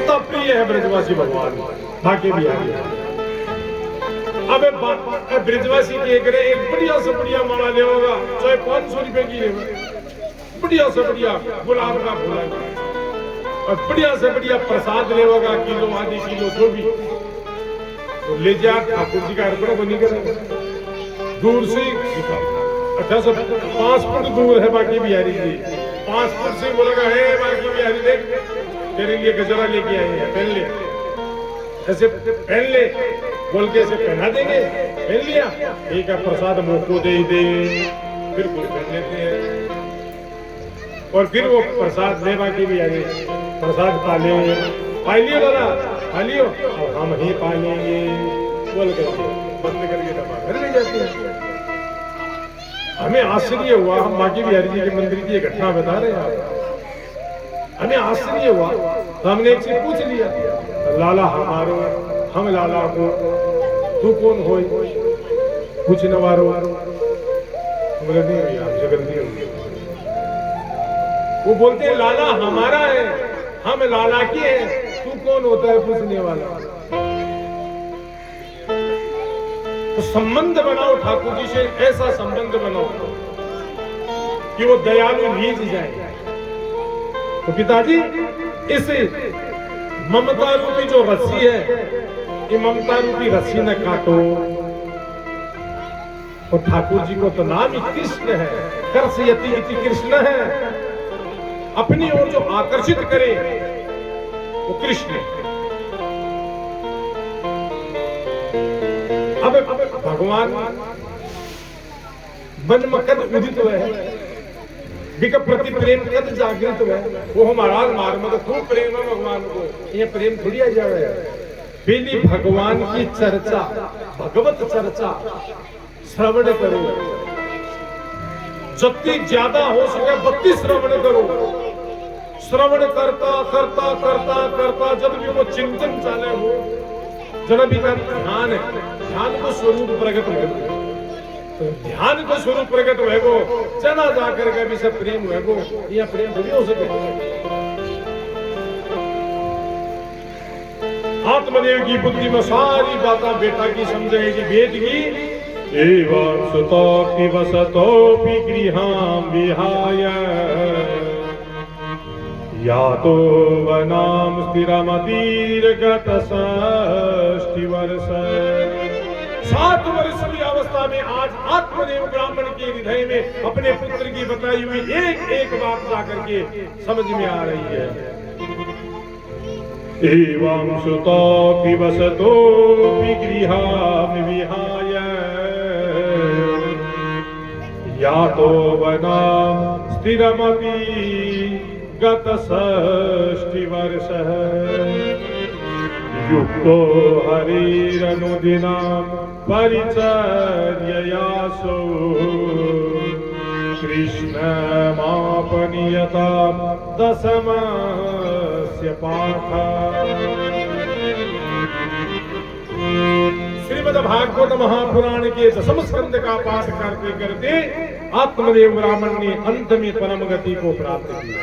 इतना प्रिय है ब्रजवासी भगवान बाकी बिहारी। अब ब्रजवासी के करे एक बढ़िया से बढ़िया माला ले होगा, चाहे 500 रुपए की ले, बढ़िया से बढ़िया गुलाब का फूल और बढ़िया से बढ़िया प्रसाद ले होगा, किलो आधी किलो जो भी, तो ले जा ठाकुर जी का अर्पण बनी करेगा। दूर से 5 फुट दूर है बाकी बिहारी जी, 5 फुट से बोलेगा है बाकी बिहारी देख तेरे लिए गजरा लेके आए हैं, पहन ले, ऐसे पहन ले बोल के ऐसे पहना देंगे, पहन लिया एक प्रसाद मुंह को दे दे, फिर कुछ पहन लेते हैं और फिर वो प्रसाद ले बाकी बिहारी प्रसाद पाले पालियो दादा पालियो और हम ही पालेंगे बोल करके बंद करके दबा घर ले जाते हैं। हमें आश्चर्य हुआ, हम बाकी बिहारी जी के मंदिर की घटना बता रहे हैं, हमें आश्चर्य हुआ तो हमने एक से पूछ लिया, लाला हमारो हम लाला को तू कौन हो कुछ नवारो, बोले नहीं भैया हमसे गलती होगी। वो बोलते हैं लाला हमारा है, हम लाला की है, तू कौन होता है पूछने वाला। तो संबंध बनाओ ठाकुर जी से, ऐसा संबंध बनाओ कि वो दयालु रीझ जाए। तो पिताजी इस ममता रूपी जो रस्सी है, ये ममता रूपी रस्सी न काटो। और ठाकुर जी को तो नाम ही कृष्ण है, कर्षयति इति कृष्ण है, अपनी ओर जो आकर्षित करे वो कृष्ण। अब भगवान मन मकद उदित है, बिक प्रति प्रेम कद जागृत है, वो हमारा मार्ग में खूब प्रेम है भगवान को, ये प्रेम थोड़ी आ जाए। पहली भगवान की चर्चा, भगवत चर्चा श्रवण करो, जितनी ज्यादा हो सके बत्ती श्रवण करो। श्रवण करता करता करता करता जब भी वो चिंतन चाले हो, जब भी का ध्यान है, ध्यान को स्वरूप प्रकट हो, तो ध्यान को स्वरूप प्रकट है वो जना जाकर के भी सब प्रेम है वो, यह प्रेम थोड़ी हो सके। आत्मदेव की बुद्धि में सारी बातें बेटा की समझेगी, वेद की एवं सुतोपि वसतोपि गृहां विहाय यातो वनाम स्थिरमतिर्गत 60 वर्ष। 7 वर्ष की अवस्था में आज आत्मदेव ब्राह्मण के हृदय में अपने पुत्र की बताई हुई एक एक बात जाकर के समझ में आ रही है। एवं सुतोपि वसतोपि गृहां विहाय यातो वनाम स्थिरमपि गत 60 वर्षः युक्तो हरिरनुदिनां परिचर्ययासो कृष्णमापनीयतां दशमस्य पाठः। श्रीमद् भागवत महापुराण के दशम स्कंद का पाठ करते करते आत्मदेव ब्राह्मण ने अंत में परम गति को प्राप्त किया,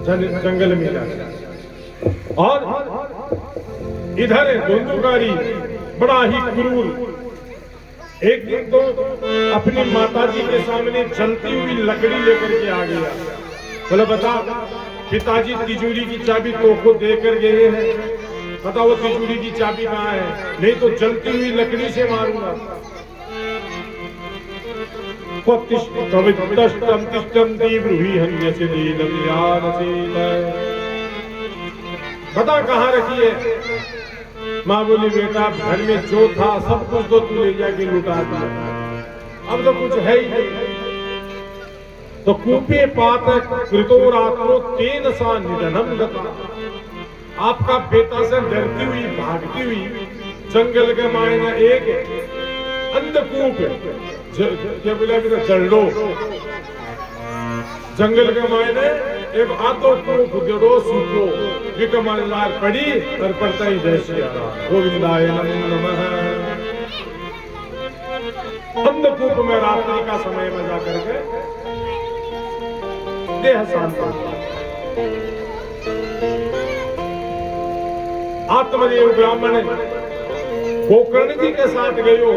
जंगल में जाकर। और इधर धुंधुकारी बड़ा ही क्रूर एक दिन तो अपनी माताजी के सामने जलती हुई लकड़ी लेकर के आ गया, बोला बता पिताजी तिजोरी की चाबी तो को देकर गए हैं, पता वो तिजोरी की चाबी कहाँ है, नहीं तो जलती हुई लकड़ी से मारूंगा। बता कहाँ रखी है। माँ बोली बेटा घर में जो था सब कुछ तो तू ले जाके लुटा दिया, अब तो कुछ है ही नहीं। तो कूपे पात कृतोरात्रो तेन सा निधनम गता, आपका बेटा से डरती हुई भागती हुई जंगल के मायने एक अंधकूप जल्दो जंगल के मायने एक आतो कूप जड़ो सूखो विकमलदार पड़ी और पड़ता ही जय श्री राम गोविंदाय नमः। अंधकूप में रात्रि का समय में जाकर के देह शांत आत्मदेव ब्राह्मण गोकर्ण जी के साथ गयो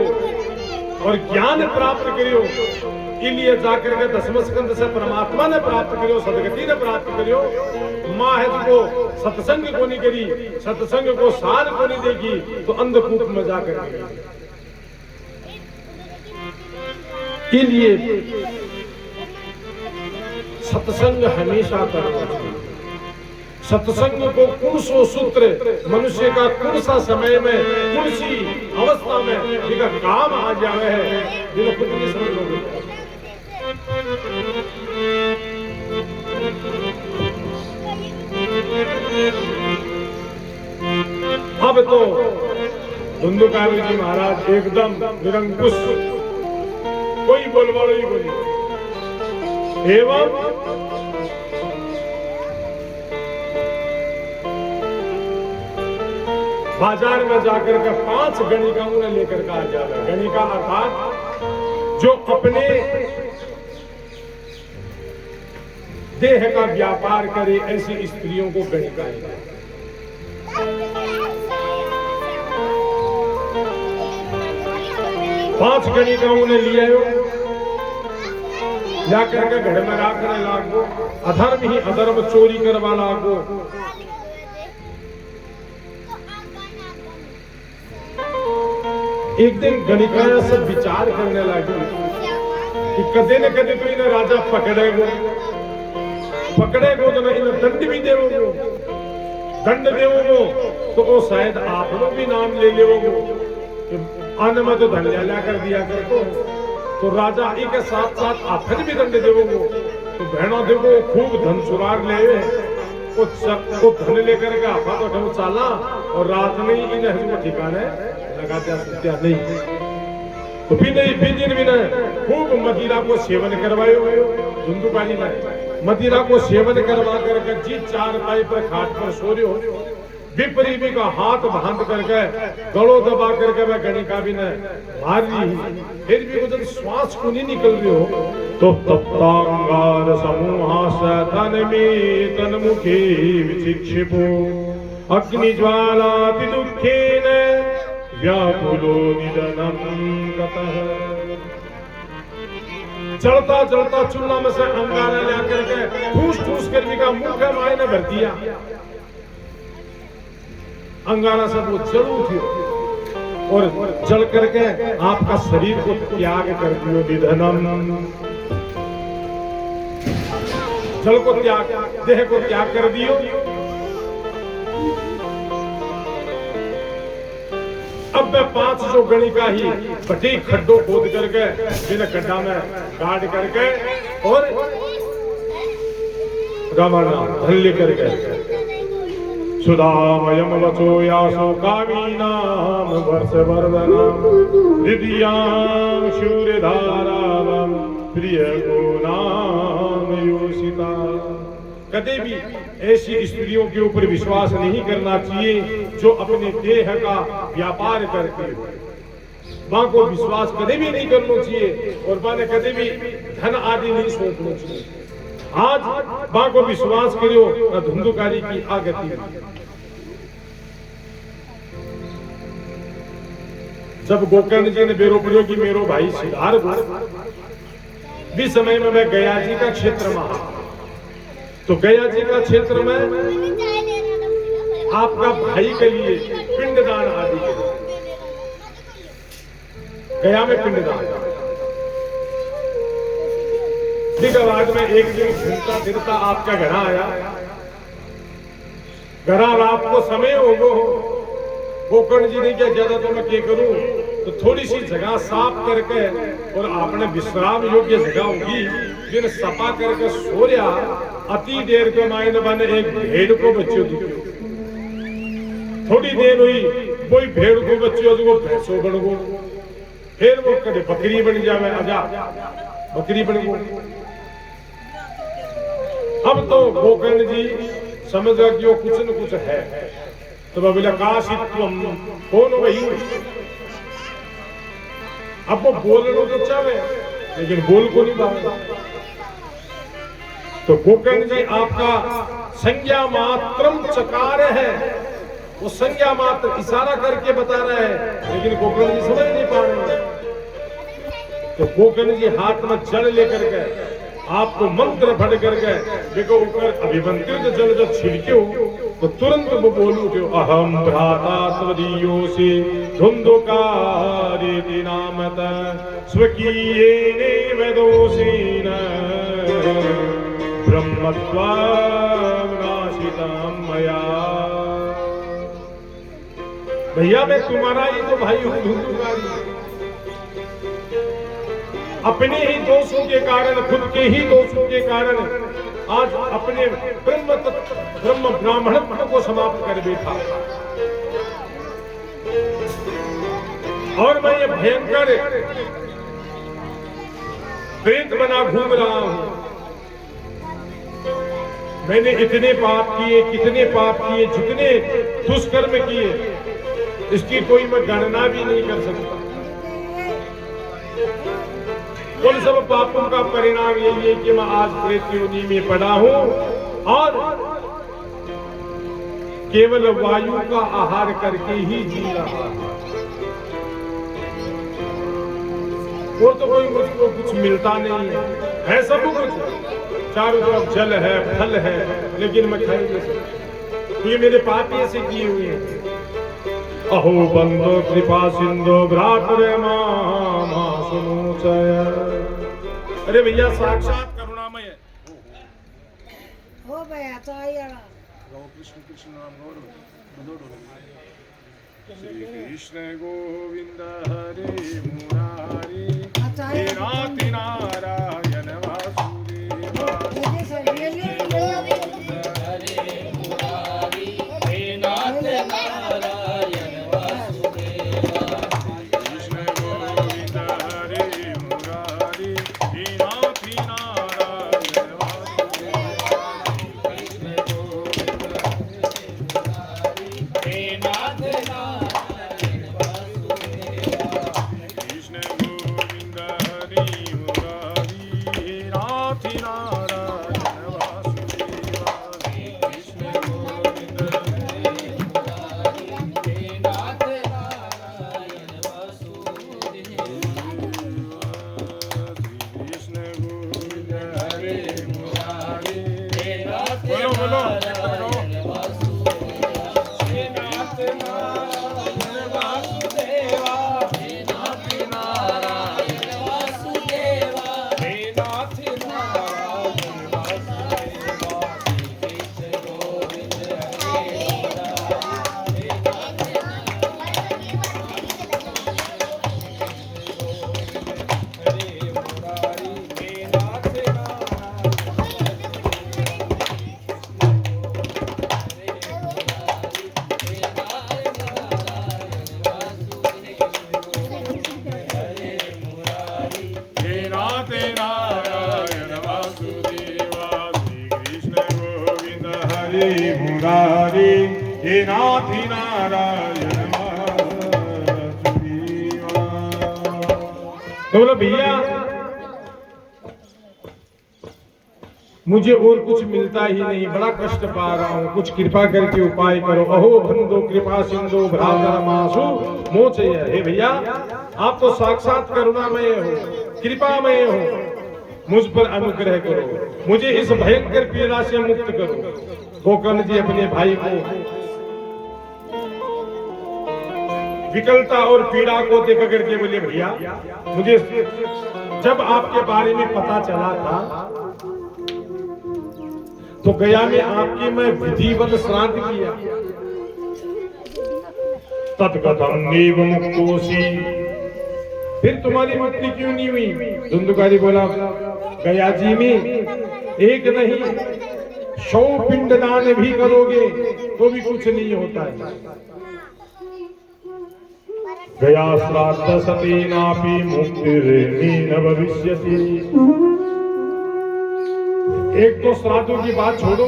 और ज्ञान प्राप्त करियो, इसलिए जाकर के दसम स्कंद से परमात्मा ने प्राप्त करियो, सदगति ने प्राप्त करियो। माहद को सत्संग को नहीं करी, सत्संग को सार को नहीं देगी तो अंधकूप में जाकर इसलिए सत्संग हमेशा करना चाहिए। सत्संग को कौन सो सूत्र मनुष्य का कौन सा समय में कौन सी अवस्था में जिनका काम आ जावे है जिन्हें खुद नहीं समझ लोगे। अब तो धुंधुकारी जी महाराज एकदम निरंकुश, कोई बोलवालो ही बोली। एवं बाजार में जाकर के 5 गणिकाओं ने लेकर के आ जावे। गणिका अर्थात जो अपने देह का व्यापार करे, ऐसी स्त्रियों को गणिका है। 5 गणिकाओं ने लिए जाकर के घर में रखने लागो, अधर्म ही अधर्म चोरी करवा लागो। एक दिन गणिकाएं सब विचार करने लगी कि कदे न कदे तो इन्हें राजा पकड़ेगो तो इन्हें दंड भी देवोगो, दंड देवोगो तो वो शायद आप लोग भी नाम ले लेवोगो अन्न में तो धन लिया कर दिया कर तो राजा ई के साथ साथ आपन भी दंड देवोगो तो बहनों देखो खूब धन चुरार ले वो धन लेकर के आपा तो चाला और रात में इन्हें ठिकाने लगाते नहीं तो भी दिन भी खूब मदिरा को सेवन करवायो। धुंधुकारी ने मदिरा को सेवन करवा करके जी 4 पाई पर खाट पर सो रहे हो, विपरीत का हाथ बांध करके गलो दबा करके मैं गणिका भी ने मार ली। फिर भी जब श्वास को नहीं निकल रही हो तो तप्तांगार समूहा तन में तन मुखे विचिक्षिपो अग्नि ज्वालाति दुखेन व्याकुलो निधनम गतः। चलता चलता चूल्हा में से अंगारा ला करके ठूस ठूस कर का मुंह का मायने भर दिया। अंगारा सब वो जल उठियो और जल करके आपका शरीर को त्याग कर दियो। निधनम जल को त्याग, देह को त्याग कर दियो। अब मैं 5 जो गणिका ही बटे खड्डों खोद करके बिना खड्डा में काट करके और रमणा धन लेकर गए। सुधामयम वचो यासो कामीनाम वर्ष वर्धनम हृदयां शूरधारावम प्रिय गुणाम योषिता। कभी भी ऐसी स्त्रियों के ऊपर विश्वास नहीं करना चाहिए जो अपने देह का व्यापार करती हो। मां को विश्वास कभी भी नहीं करना चाहिए और मां ने कभी भी धन आदि नहीं सोचना चाहिए। आज मां को विश्वास करो न धुंधुकारी की आगति। जब गोकर्ण जी ने बेरोपड़ियों की मेरो भाई सिद्धार भी समय में मैं गया जी का क्षेत्र में तो गया जी का क्षेत्र में आपका भाई के लिए पिंडदान आदि गया में पिंडदान। बाद में एक दिन घूमता फिरता आपका घर आया। घर रात को समय हो गो गोकर्ण जी ने क्या ज्यादा तो मैं क्या करूं तो थोड़ी सी जगह साफ करके और आपने विश्राम योग्य जगह होगी जिन सफा करके सो रहा। अति देर के मायने बने एक भेड़ को बच्चों दिखे। थोड़ी देर हुई कोई भेड़ को बच्चों को भैंसों बन गो, फिर वो कदे बकरी बन जावे, आजा बकरी बन गो। अब तो गोकर्ण जी समझ गया कि वो कुछ न कुछ है तो बोला काशित्वम कौन वही। अब वो बोलना तो चाहे लेकिन बोल को नहीं पाएगा। तो गोकर्ण जी आपका संज्ञा मात्रम चकार है वो संज्ञा मात्र इशारा करके बता रहा है, लेकिन गोकर्ण जी समझ नहीं पा रहे हैं। तो गोकर्ण जी हाथ में जल लेकर गए, आपको मंत्र फट कर गए, देखो ऊपर अभिमंत्रित जल जब छिड़क्यो तो तुरंत वो बोल उठे, अहम भ्राता स्वदीयोसि धुंधुकारेति नामत स्वकीयेनेव दोषेण ब्रह्मत्वं नाशितं मया। भैया मैं तुम्हारा ही तो भाई हूं, धुंधुकारी। अपने ही दोषों के कारण, खुद के ही दोषों के कारण आज अपने ब्रह्म ब्राह्मणत्व को समाप्त कर बैठा, और मैं ये भयंकर प्रेत बना घूम रहा हूं। मैंने इतने पाप किए, कितने पाप किए, जितने दुष्कर्म किए, इसकी कोई मैं गणना भी नहीं कर सकता। उन सब पापों का परिणाम यही है कि मैं आज प्रेत योनि में पड़ा हूं और केवल वायु का आहार करके ही जी रहा हूं। और तो कोई मुझको कुछ मिलता नहीं है सब कुछ, चारों तरफ जल है, फल है, लेकिन मैं खा नहीं सकता। ये मेरे पाप ऐसे किए हुए हैं। अहो बंदो कृपा सिंधु भ्रातरे मामा सुनोचय। अरे भैया साक्षात करुणामय हो भैया तो आया कृष्ण कृष्ण नाम श्री कृष्ण गोविंद हरे मुरारी हे नाथ नारायण वासुदेवा हे नाथ नारायण तो बोला भैया मुझे और कुछ मिलता ही नहीं, बड़ा कष्ट पा रहा हूँ, कुछ कृपा करके उपाय करो। अहो बंदो कृपा सिंधु भ्रातर मासु मोचय। हे भैया आप तो साक्षात करुणामय हो, कृपामय हो, मुझ पर अनुग्रह करो, मुझे इस भयंकर पीड़ा से मुक्त करो। गोकर्ण जी अपने भाई को विकलता और पीड़ा को देख करके बोले भैया मुझे जब आपके बारे में पता चला था तो गया में आपकी मैं विधिवत श्राद्ध किया, तत्कथम नीव मुक्तोसी, फिर तुम्हारी मुक्ति क्यों नहीं हुई? धुंधुकारी बोला गया जी में एक नहीं 100 पिंडदान भी करोगे तो भी कुछ नहीं होता है। गया श्राद्ध सतेनापि मुक्तिर्न भविष्यति। एक तो श्राद्धों की बात छोड़ो,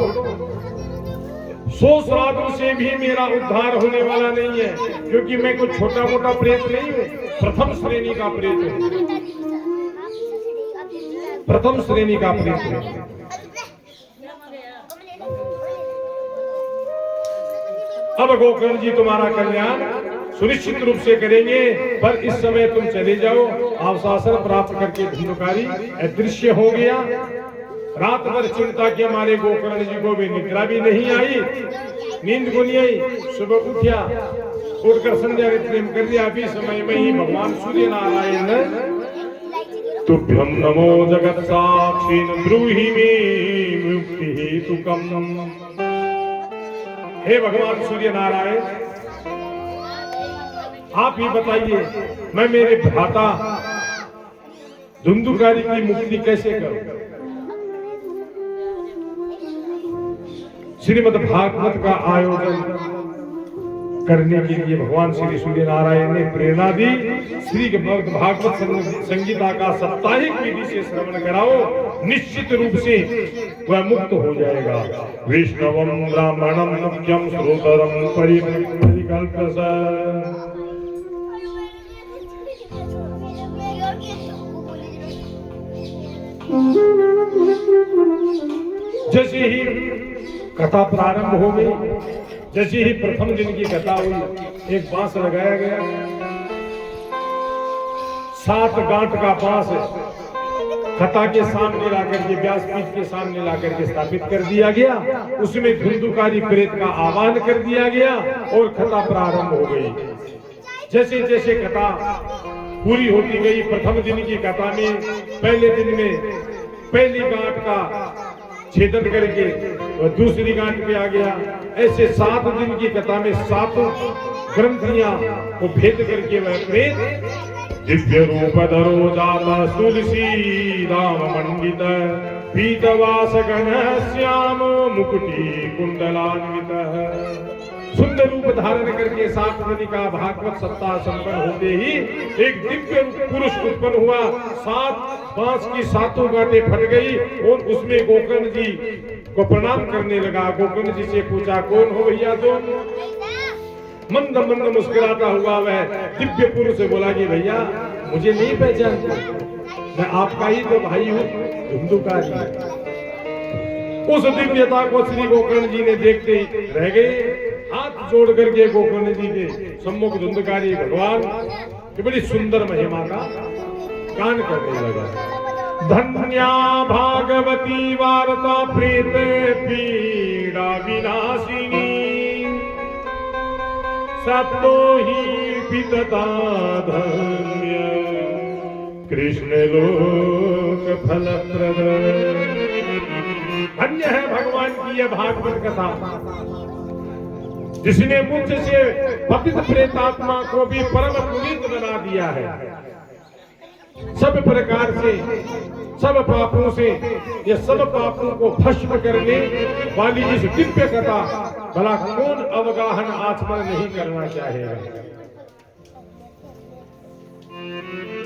100 श्राद्धों से भी मेरा उद्धार होने वाला नहीं है, क्योंकि मैं कोई छोटा मोटा प्रेत नहीं हूँ, प्रथम श्रेणी का प्रेत हूँ, प्रथम श्रेणी का प्रेत हूँ। अब गोकर्ण जी तुम्हारा कल्याण सुनिश्चित रूप से करेंगे, पर इस समय तुम चले जाओ। अवशासन प्राप्त करके धुंधुकारी अदृश्य हो गया। रात भर चिंता के हमारे गोकर्ण जी को भी निद्रा भी नहीं आई, नींद को नहीं आई। सुबह उठा, उठकर संध्या वितरण कर दिया। अभी समय में ही भगवान सूर्य नारायण तुभ्यं नमो जगत साक्षिण ब्रूहि मे मुक्ति हेतुकम्। हे भगवान सूर्य नारायण, आप ही बताइए, मैं मेरे भ्राता धुंधुकारी की मुक्ति कैसे करूं? श्रीमद् भागवत का आयोजन करने के लिए भगवान श्री सूर्य नारायण ने प्रेरणा दी। श्री भागवत संगीता का साप्ताहिक विधि से श्रवण कराओ, निश्चित रूप से वह मुक्त हो जाएगा। वैष्णवम ब्राह्मणम मुख्यम श्रोतरम परिकल्प। जैसे ही कथा प्रारंभ हो गई, जैसे ही प्रथम दिन की कथा हुई, एक बांस लगाया गया। 7 गांठ का बांस कथा के सामने लाकर के, व्यासपीठ के सामने लाकर के स्थापित कर दिया गया। उसमें धुंधुकारी प्रेत का आह्वान कर दिया गया और कथा प्रारंभ हो गई। जैसे जैसे कथा पूरी होती गई, प्रथम दिन की कथा में पहले दिन में पहली गांठ का छेदन करके और दूसरी गांठ पे आ गया। ऐसे 7 दिन की कथा में 7 ग्रंथियां को भेद करके वह प्रेत दिव्य रूप धरो जाता तुलसी राम मंडित पीतवास गण श्याम मुकुटी कुंडलान्वित। सुंदर रूप धारण करके 7 दिन का भागवत सप्ताह संपन्न होते ही एक दिव्य पुरुष उत्पन्न हुआ। 7 बांस की 7 गांठें फट गई और उसमें गोकर्ण जी को प्रणाम करने लगा। गोकर्ण जी से पूछा, कौन हो भैया तुम? मंद मंद मुस्कुराता हुआ वह दिव्य पुरुष से बोला कि भैया मुझे नहीं पहचानते, मैं आपका ही तो भाई हूँ धुंधुकारी। उस दिव्यता को श्री गोकर्ण जी ने देखते रह गए। हाथ जोड़ करके गोकर्ण जी के सम्मुख धुंधुकारी भगवान की बड़ी सुंदर महिमा का गान करने लगा। धन्या भागवती वार्ता प्रेत पीड़ा विनाशिनी सतो ही पितता धन्य कृष्ण लोक फलप्रद। धन्य है भगवान की यह भागवत कथा, जिसने मुझ से पतित प्रेतात्मा को भी परम पुनीत बना दिया है। सब प्रकार से, सब पापों से, ये सब पापों को भस्म करने वाली इस दिव्य कथा भला कौन अवगाहन आचमन नहीं करना चाहेगा?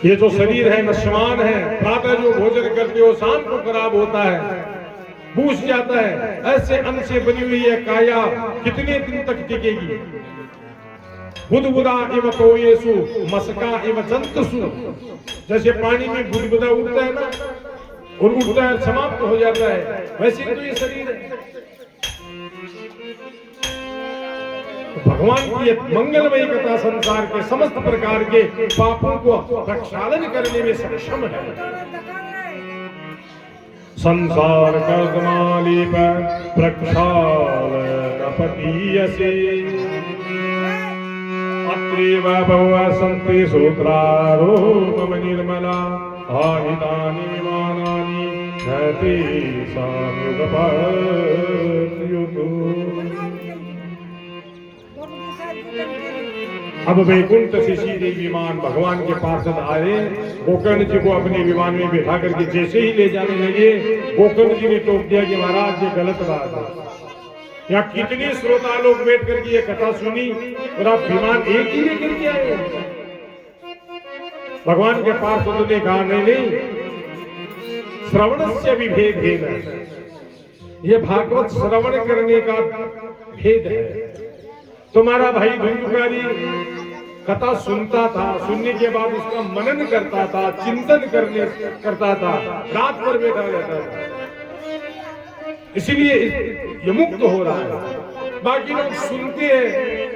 ये जो शरीर है नश्वान है, प्रातः जो भोजन करते हो शाम को खराब होता है, बूझ जाता है। ऐसे अन्न से बनी हुई है काया कितने दिन तक टिकेगी? बुदबुदा इव कोयेसु मस्का इव जंतुसु। जैसे पानी में बुदबुदा उठता है ना, और उठता है समाप्त हो जाता है, वैसे तो ये शरीर है। भगवान की मंगलमयी कथा संसार के समस्त प्रकार के पापों को प्रक्षालन करने में सक्षम है। संसार कर्दमाली पर प्रक्षालन पतीयसे अत्रेव बहु संते सूत्रारो मम निर्मला आहितानि मानानि नति साम्युगपत्युतु। अब वैकुंठ से सीधे विमान भगवान के पार्षद आए। गोकर्ण जी को अपने विमान में बिठा करके जैसे ही ले जाने लगे, गोकर्ण जी ने टोक दिया कि महाराज ये गलत बात है। यहाँ कितने श्रोता लोग बैठ करके ये कथा सुनी और आप विमान एक ही लेकर के आए। भगवान के पार्षद ने कहा, नहीं, श्रवण से भी भेद है। ये भागवत श्रवण करने का भेद है। तुम्हारा भाई धुंधुकारी कथा सुनता था, सुनने के बाद उसका मनन करता था, चिंतन करता था, रात भर बैठा रहता था, इसलिए ये मुक्त हो रहा है। बाकी लोग सुनते हैं,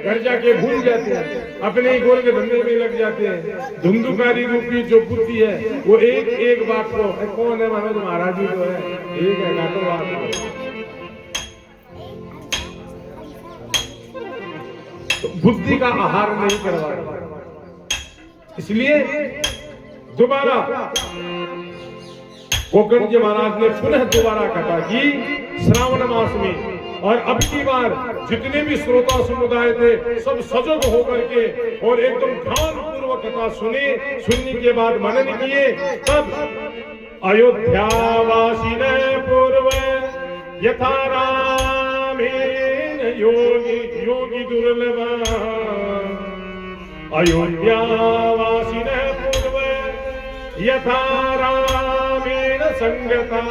घर जाके भूल जाते हैं, अपने ही गोल के धंधे में लग जाते हैं। धुंधुकारी रूपी जो बुद्धि है वो एक एक बात को, कौन है मनोज महाराज जी तो है, एक है काटो बात। तो बुद्धि का आहार नहीं करवा, इसलिए दोबारा कोकण जी महाराज ने पुनः दोबारा कथा की श्रावण मास में। और अब की बार जितने भी श्रोता समुदाय थे सब सजग होकर के और एकदम ध्यान पूर्वक कथा सुने। सुनने के बाद मनन किए। तब अयोध्यावासी ने पूर्व यथा रामेण योगी योगी दुर्लभ, अयोध्यावासी ने पूर्व यथा रामेण संगता,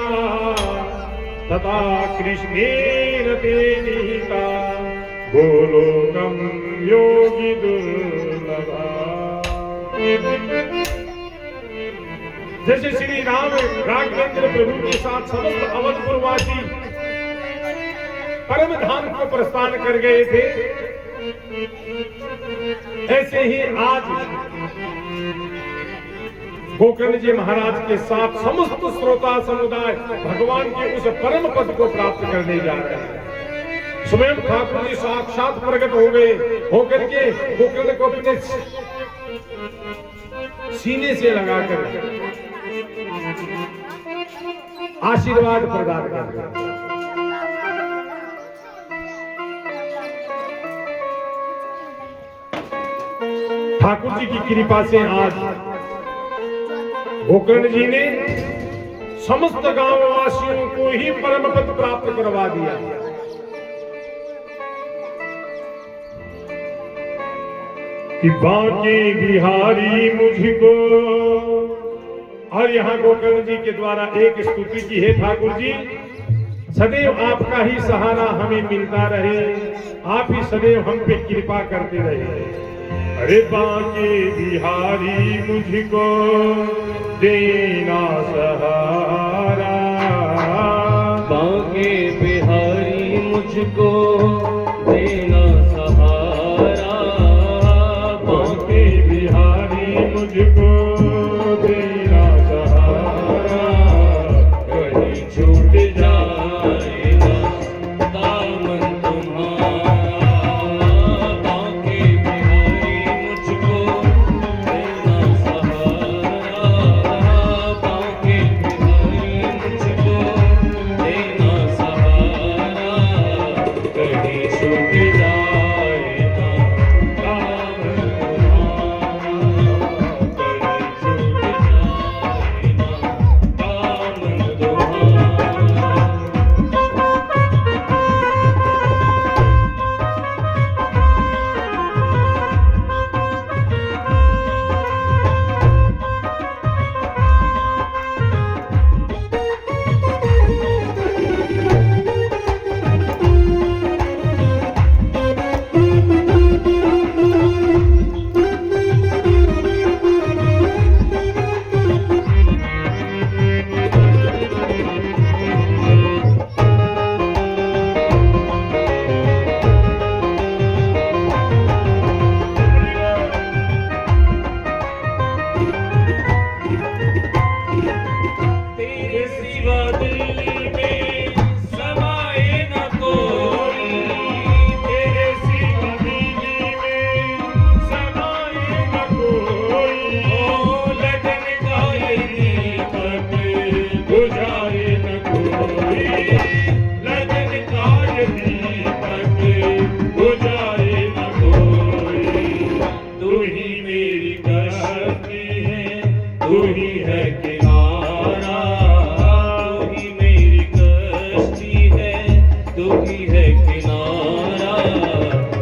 तथा कृष्णेन ते निहिता गोलोकम योगी दुर्लभा। जैसे श्री राम राघवेंद्र प्रभु के साथ समस्त अवधपुरवासी परम धाम को प्रस्थान कर गए थे, ऐसे ही आज गोकर्ण जी महाराज के साथ समस्त श्रोता समुदाय भगवान के उस परम पद को प्राप्त करने जा रहे हैं। स्वयं ठाकुर जी साक्षात प्रकट हो गए, होकर के गोकर्ण को अपने सीने से लगाकर आशीर्वाद प्रदान कर रहे। ठाकुर जी की कृपा से आज गोकर्ण जी ने समस्त गांववासियों को ही परम पद प्राप्त करवा दिया। कि बाकी बिहारी मुझको, और यहाँ गोकर्ण जी के द्वारा एक स्तुति की है, ठाकुर जी सदैव आपका ही सहारा हमें मिलता रहे, आप ही सदैव हम पे कृपा करते रहे। अरे बाकी बिहारी मुझको देना सहारा, बाकी बिहारी मुझको देना सहारा, बाकी बिहारी मुझको देना सहारा, कहीं छूट जाए ना दामन तुम्हारा, बाकी बिहारी मुझको देना सहारा, बाकी बिहारी मुझको देना सहारा, कहीं छूट जाए ना दामन तुम्हारा, कहीं छूट जाए ना तेरे सिवा दिल्ली में समाए न कोई, तेरे सिवा दिल्ली में समाए न कोई, ओ लगन गाए दीपक बुझाए न कोई, लगन गाए दीपक बुझाए न कोई, तू ही मेरी कश्ती है, तू ही है किनारा, तू ही मेरी कश्ती है, तू ही है किनारा,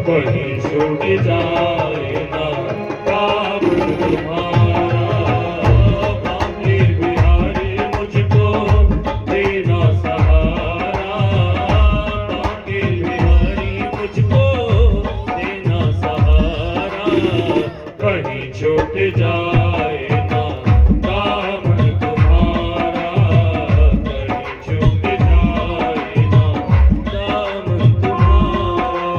कहीं छूट जाए ना काम तुम्हारा, बाकी बिहारी मुझको देना सहारा, बाकी बिहारी मुझको देना सहारा, कहीं छूट जाए ना काम तुम्हारा, कहीं छूट जाए ना काम तुम्हारा।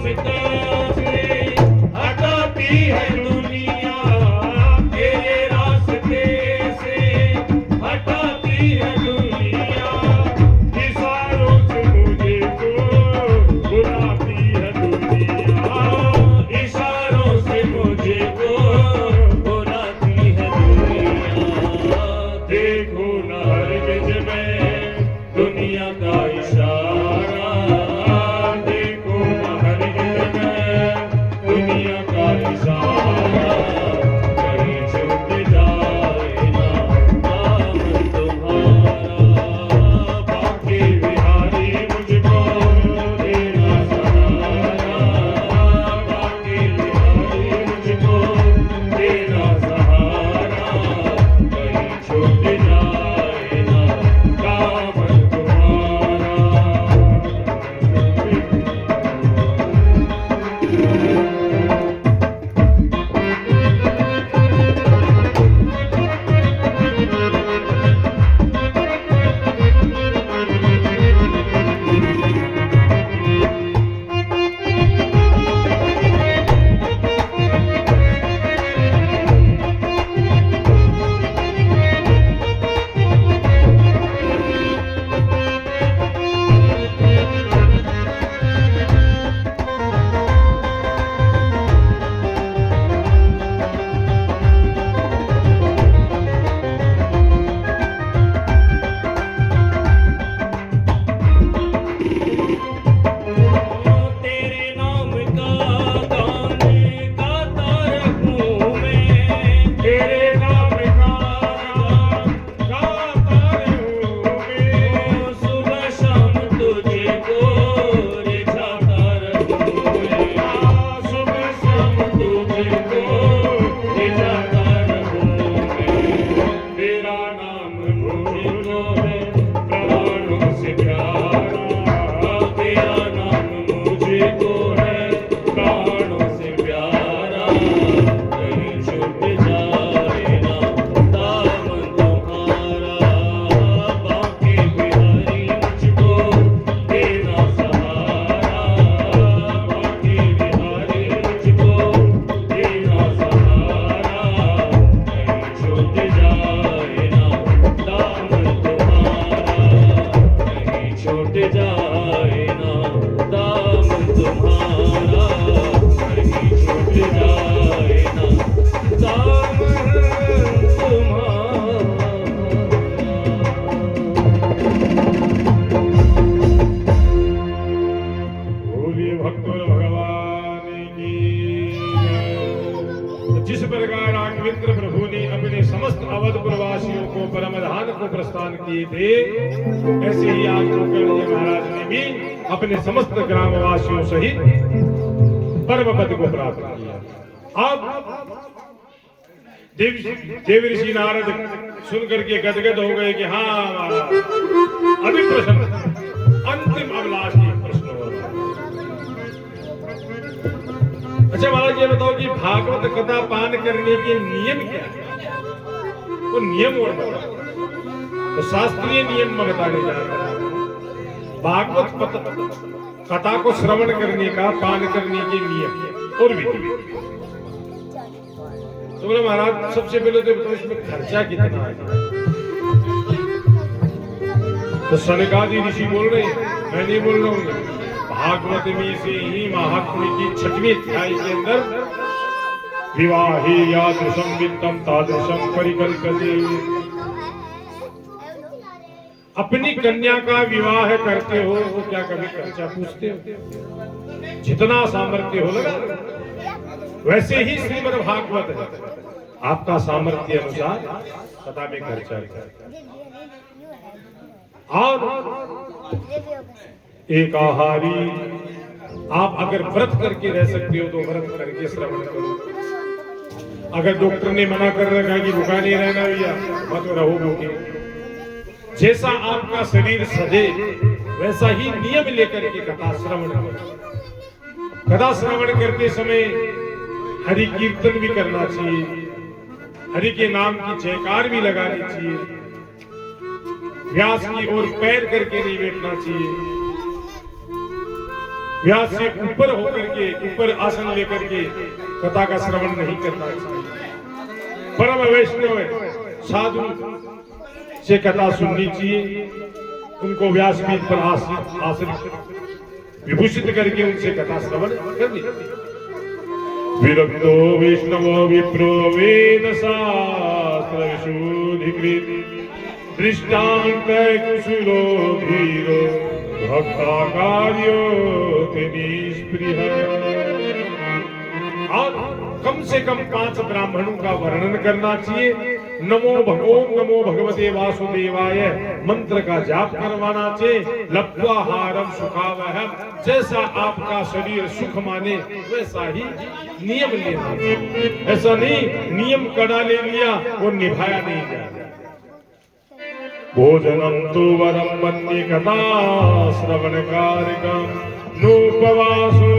रास्ते से हटाती है दुनिया, तेरे रास्ते से हटाती है दुनिया, इशारों से मुझे को बुलाती है दुनिया, इशारों से मुझे को बुलाती है दुनिया। देखो न हरगिज़ में दुनिया का इशारा, देखो न हरगिज़ में दुनिया का इशारा, कहीं छूट जाए ना नाम तुम्हारा, बाकी बिहारी मुझको देना सहारा, बाकी बिहारी मुझको देना सहारा, कहीं छूट जाए ना दामन तुम्हारा। तेरे नाम का गाने गाता रहूं मैं, तेरे नाम का गाता रहूं मैं, सुबह शाम तुझे को रिझाता रहूं मैं, सुबह शाम तुझे को रिझाता रहूं मैं, तेरा नाम मुझको है प्राणों से प्यारा, तेरा नाम मुझको है प्राणों से प्यारा, कहीं छूट जाए ना दामन तुम्हारा, बाकी बिहारी मुझको देना सहारा, बाकी बिहारी मुझको देना सहारा, कहीं छूट जाए ना दामन तुम्हारा, कहीं छूट जाए ना दामन तुम्हारा, कहीं छूट जाए ना दामन तुम्हारा। बोलिए भक्तों भगवान की जय। तो जिस प्रकार आग्मित्र प्रभु ने अपने समस्त अवधपुरवासियों को परमधान को प्रस्थान किए थे, ऐसे ही आज गोकर्ण जी महाराज ने भी अपने समस्त ग्रामवासियों सहित परम पद को प्राप्त किया। अब देव ऋषि नारद सुन करके गदगद हो गए कि हाँ महाराज अभी प्रश्न, अंतिम अभिलाष की प्रश्न हो रहा है। अच्छा महाराज ये बताओ कि भागवत कथा पान करने के नियम क्या है? वो नियम और बताओ। तो शास्त्रीय नियम में बताने जा रहा है। भागवत कथा को श्रवण करने का, पान करने के नियम और विधि। तो बोले महाराज सबसे पहले तो बताओ इसमें खर्चा कितना है? तो सनकादि ऋषि बोल रहे हैं, मैं नहीं बोल रहा हूँ। भागवत में से ही महात्म्य की 6वीं अध्याय के अंदर विवाहे यादृशं वित्तं तादृशं परिकल्पते, अपनी कन्या का विवाह करते हो तो क्या कभी खर्चा पूछते हो? जितना सामर्थ्य हो लगा, वैसे ही श्रीमद् भागवत है, आपका सामर्थ्य अनुसार कथा में खर्चा करें। और एक आहारी, आप अगर व्रत करके रह सकते हो तो व्रत करके श्रवण करो। अगर डॉक्टर ने मना कर रखा है कि भूखा नहीं रहना भैया, मत रहो भूखे। जैसा आपका शरीर सजे वैसा ही नियम लेकर के कथा श्रवण करो। कथा श्रवण करते समय हरि कीर्तन भी करना चाहिए, हरि के नाम की जयकार भी लगानी चाहिए, व्यास की ओर पैर करके नहीं बैठना चाहिए, व्यास से ऊपर होकर के, ऊपर आसन लेकर के कथा का श्रवण नहीं करना चाहिए। परम वैष्णव साधु से कथा सुननी चाहिए, उनको व्यासपीठ पर आसन विभूषित करके उनसे कथा श्रवण करनी। विरक्तो वैष्णवो विप्रो वेद शास्त्र विशुद्धिकृत दृष्टांत कुशलो धीरो भक्ता कार्यो निष्प्रिय। और कम से कम 5 ब्राह्मणों का वर्णन करना चाहिए। नमो भगवते वासुदेवाय मंत्र का जाप करवाना चाहिए। लब्ध्वाहारम सुखावहम, जैसा आपका शरीर सुख माने वैसा ही नियम लेना चाहिए। ऐसा नहीं नियम कड़ा ले लिया और निभाया नहीं जाए। भोजनम तो वरम मन्ये कथा श्रवण कार्यक्रम नोपवासो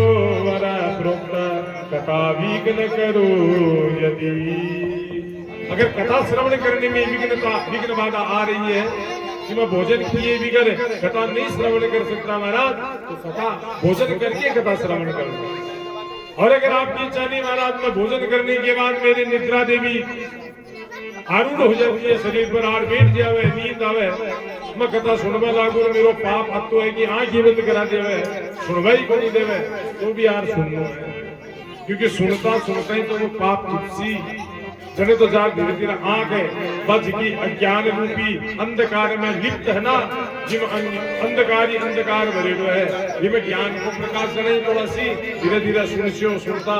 वर प्रोक्त कथा विघ्न करो यदि। अगर कथा श्रवण करने में विघ्न बाधा आ रही है कि मैं भोजन किए बिगड़ कथा नहीं श्रवण कर सकता महाराज, तो कथा भोजन करके कथा श्रवण करूंगा। और अगर आपकी चाहनी महाराज मैं भोजन करने के बाद मेरी निद्रा देवी आरूढ़ हो जाती है, शरीर पर आड़ बैठ जावे, नींद आवे, मैं कथा सुनवा लागू मेरो पाप अतो है कि आंख ही बंद करा देवे, सुनवा ही को नहीं देवे, तो भी यार सुनना है। क्योंकि सुनता ही तो वो पाप तुलसी जने तो जार धीरे धीरे आंख है बज की अज्ञान रूपी अंधकार में लिप्त है ना, जिम अंधकार ही अंधकार भरे हुए है, जिम ज्ञान को प्रकाश नहीं थोड़ा सी धीरे धीरे सुनता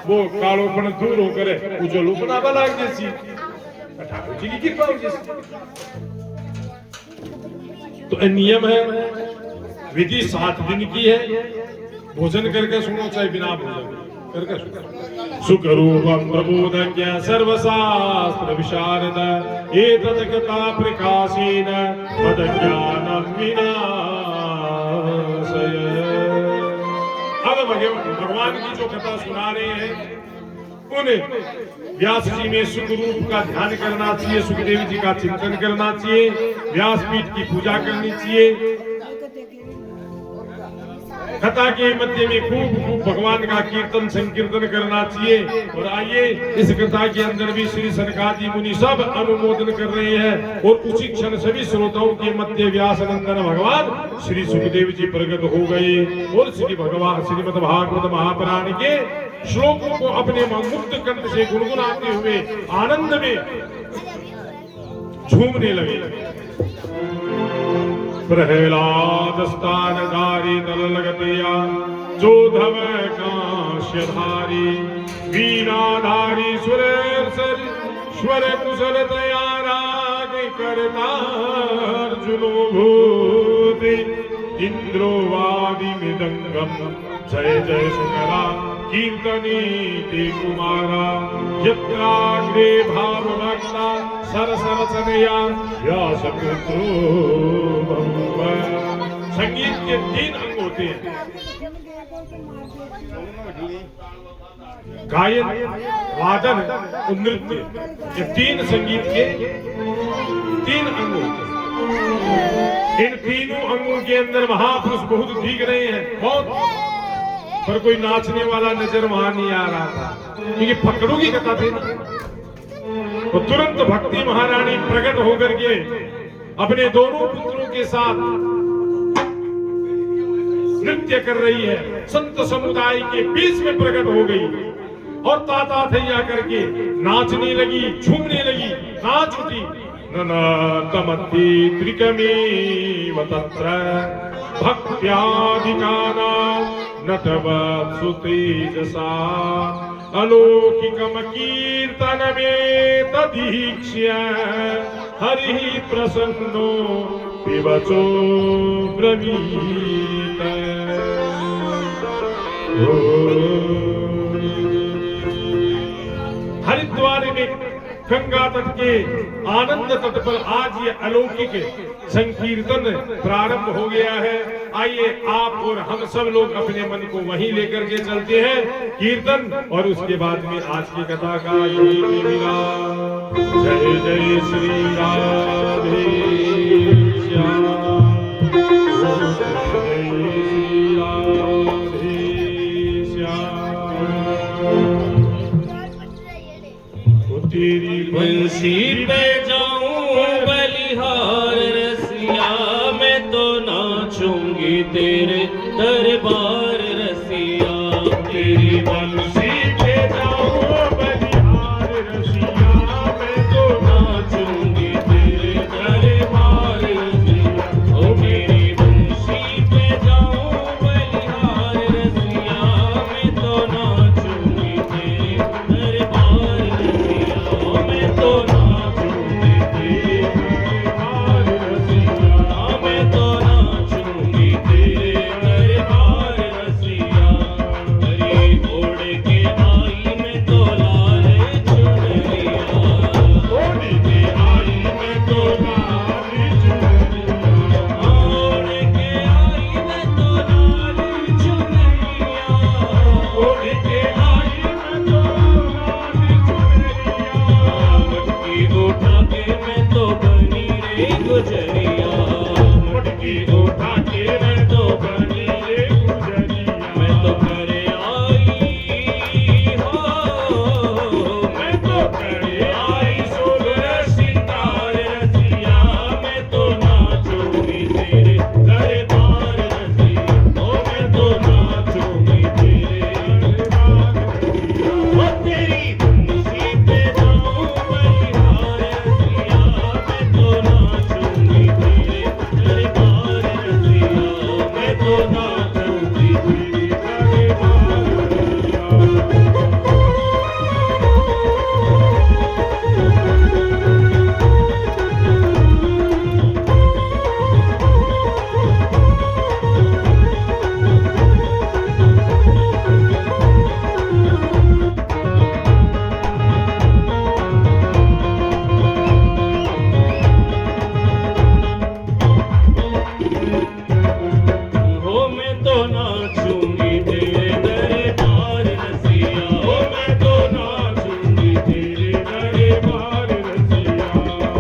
वो कालोपन दूर होकर उज्जवल बनावा लाग जैसी ठाकुर जी की कृपा हो जैसी। तो नियम है, विधि 7 दिन की है। भोजन करके सुनो चाहे बिना भोजन करके सुनो। सुखरूपम प्रबोधज्ञ सर्वशास्त्र विशारद एतत् कथा प्रकाशेन तदज्ञानं विनाशय। अब भगवान की जो कथा सुना रहे हैं उन्हें व्यास जी में सुख रूप का ध्यान करना चाहिए, सुखदेव जी का चिंतन करना चाहिए, व्यासपीठ की पूजा करनी चाहिए। कथा के मध्य में खूब भगवान का कीर्तन संकीर्तन करना चाहिए। और आइए इस कथा के अंदर भी श्री सनकादि मुनि सब अनुमोदन कर रहे हैं और उसी क्षण सभी श्रोताओं के मध्य व्यास नंदन भगवान श्री सुखदेव जी प्रकट हो गए और श्रीमद् भागवत महापुराण के श्लोकों को अपने मुक्त कंठ से गुनगुनाते हुए आनंद में झूमने लगे। प्रहलाद स्थानधारी नलगतिया जोधव काश्यधारी वीणाधारी स्वर कुशल तयाराग करता अर्जुनो भूति इंद्रो वादि मृदंगम जय जय सुकरा कीर्तनी ते कुमारा यत्राग्रे भावभक्ता सरसर सनया व्यासपुत्रो बहुवा। संगीत के 3 अंग होते हैं, गायन, वादन और नृत्य। ये 3 संगीत के 3 अंग होते हैं। इन तीनों अंगों के अंदर महापुरुष बहुत दिख रहे हैं, बहुत, पर कोई नाचने वाला नजर वहां नहीं आ रहा था, क्योंकि फकड़ों की कथा थी। तो तुरंत भक्ति महारानी प्रकट होकर के अपने दोनों पुत्रों के साथ नृत्य कर रही है, संत समुदाय के बीच में प्रकट हो गई और ताता थैया करके नाचने लगी, झूमने लगी, नाच उठी। ननातमति त्रिकमेव तत्र भक्त्याधिकाना नटवत्सु तेजसा अलौकिकम कीर्तनमें तदीक्ष्य हरिः प्रसन्नो विवचो ब्रवीत। हरिद्वार में गंगा तट के आनंद तट पर आज ये अलौकिक संकीर्तन प्रारंभ हो गया है। आइए आप और हम सब लोग अपने मन को वहीं लेकर के चलते हैं कीर्तन, और उसके बाद में आज की कथा का यही विराम। जय जय श्री राधे श्याम, जय श्री राम। तेरी बंसी पे जाऊं बलिहार रसिया, मैं तो नाचूंगी तेरे दरबार रसिया। तेरी बंसी पे जाऊं बलिहार रसिया, मैं तो नाचूंगी तेरे दरबार रसिया। ओ मेरी बंसी पे जाऊं बलिहार रसिया, मैं तो नाचूंगी तेरे दरबार रसिया। ओ मैं तो नाचूंगी तेरे दरबार रसिया, मैं तो नाचूंगी तेरे दरबार रसिया। हरी घोड़े के आई मैं तो लाल चुनरिया, ओढ़ के आई मैं तो लाल चुनरिया, ओढ़ के आई मैं तो लाल चुनरिया। ओढ़ के आई मैं तो लाल चुनरिया, मटकी उठा के मैं तो बनी रे गुजरिया, मटकी उठा के मैं तो बनी रे गुजरिया, मैं तो करे आई हो, मैं तो करे आई सोलह सिंगार रसिया, मैं तो नाचूंगी तेरे दरबार रसिया। ओ मैं तो नाचूंगी तेरे दरबार रसिया, ओ तेरी बंसी पे जाऊं बलिहार रसिया, मैं तो नाचूंगी तेरे दरबार रसिया। मैं तो नाचूंगी तेरी दरबार रसिया। हो मैं तो नाचूंगी तेरे दरबार रसिया। हो मैं तो नाचूंगी तेरे दरबार रसिया।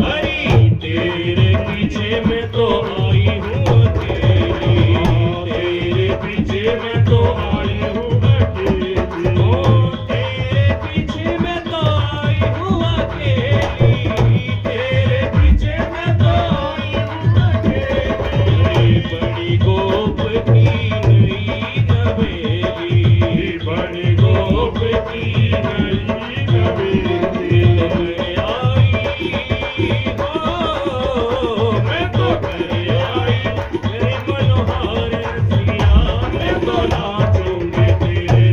हरी तेरे पीछे मैं तो आई हूँ अकेली, तेरे पीछे मैं तो आई हूँ अकेली। ओ तेरे पीछे मैं तो आई हूँ अकेली, तेरे पीछे मैं तो आई हूँ अकेली। बड़ी गोप की नई नवेली, बड़ी गोप की नई नवेली। मैं आई हो, मैं तो घर आई मेरे मनोहर रसिया, मैं तो नाचूंगी तेरे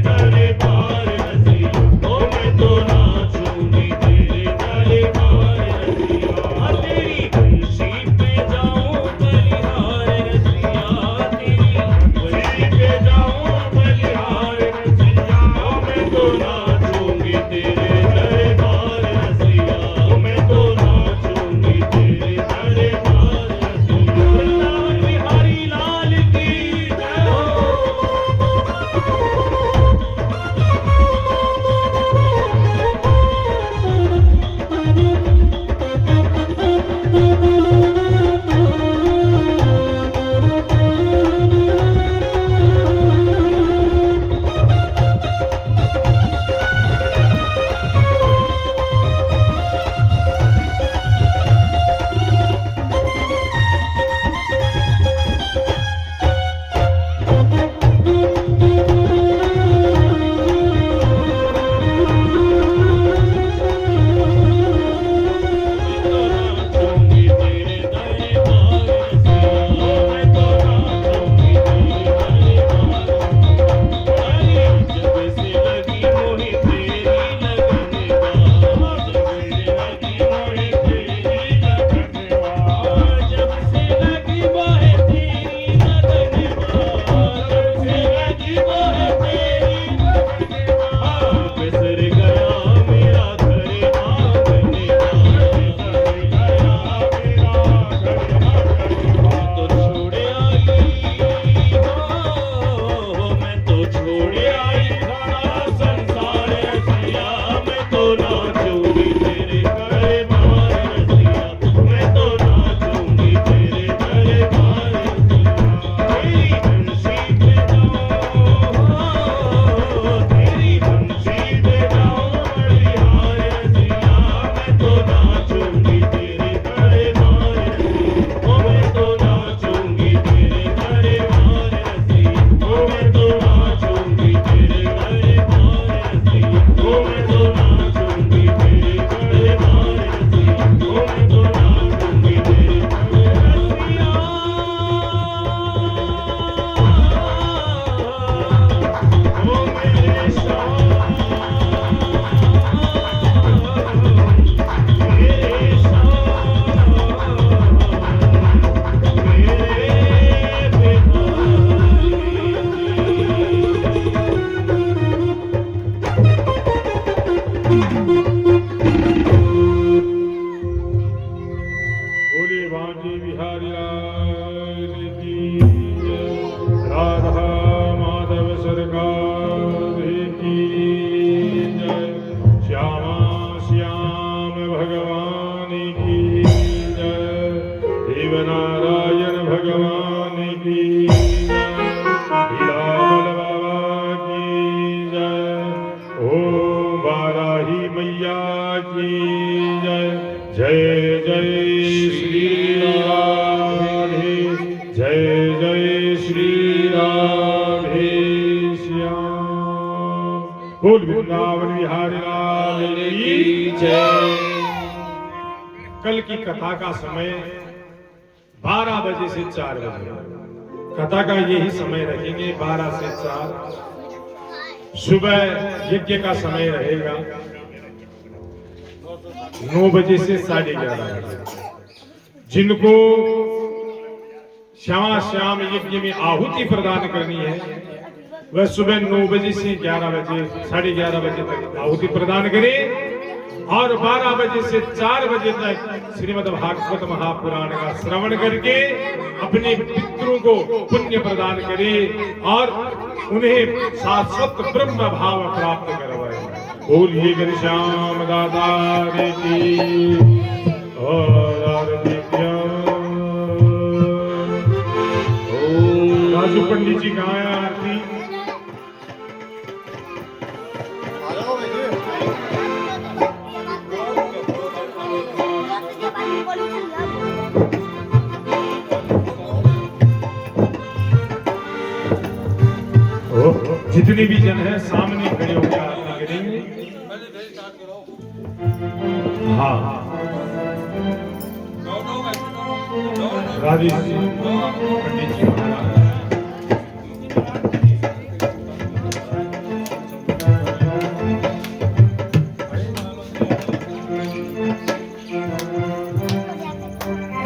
जय जय श्री राधे, जय जय श्री राधे श्याम। बोल वृंदावन बिहारी लाल की जय। कल की कथा का समय 12 बजे से 4 बजे, कथा का यही समय रखेंगे 12 से 4। सुबह यज्ञ का समय रहेगा 9 बजे से 11:30 बजे। जिनको श्यामा श्याम यज्ञ में आहुति प्रदान करनी है वह सुबह 9 बजे से 11 बजे 11:30 बजे तक आहुति प्रदान करें और 12 बजे से 4 बजे तक श्रीमद् भागवत महापुराण का श्रवण करके अपने पितरों को पुण्य प्रदान करें और उन्हें शाश्वत ब्रह्म भाव प्राप्त करवाए। बोलिए घनश्याम दादा की और आरती राजू पंडित जी का आया आरती। जितने भी जन है सामने खड़े होकर आरती करेंगे। हाँ राधे पंडित जी महाराज